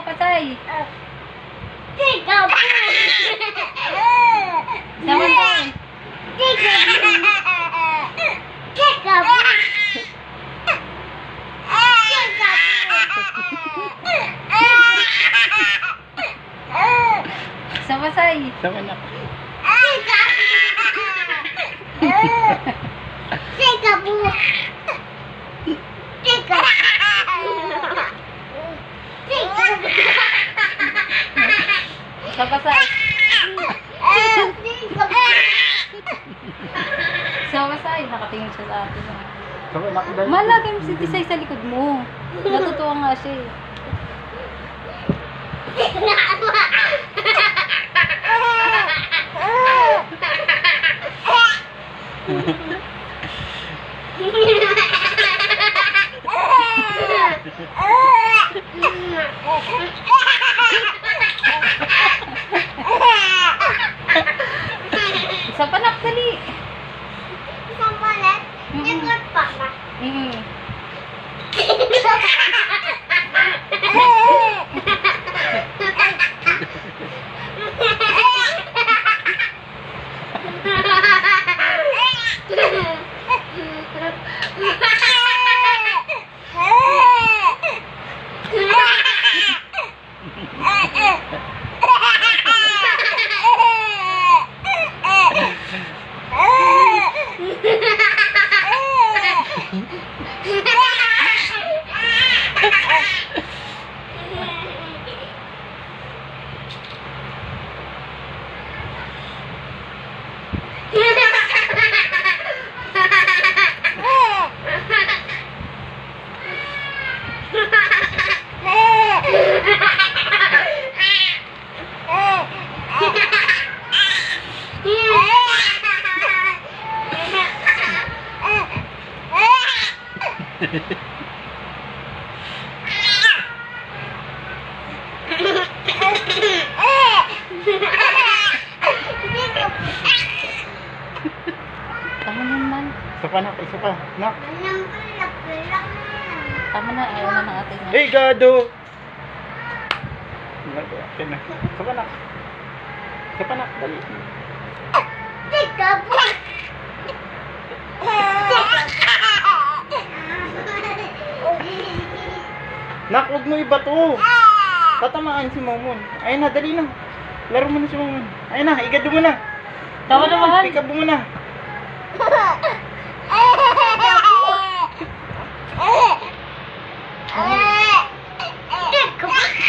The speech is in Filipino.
pasay. Tika po. Sama tayo. Tika po. Tika po. Sa pasay. Sama na. Tika po. Tika. Sa pasay. Sa pasay. Nakatingin siya sa atin. Sama na. Malagay mo si Tisay sa likod mo. Natutuwa nga siya eh. Sa panak, dali. Isang palit. Ikot pa ba? Tama naman. Isa pa nak. Isa pa. Nak. Tama na. Ayaw na ng ating. Hey, gado! Okay na. Isa pa nak. Isa pa nak. Dali. Tika po. Nak, huwag mo iba to. Tatamaan si Momon. Ayun na, dali na. Laro mo na si Momon. Ayun na, igado mo na. Tama na, mahal. Pick up mo na.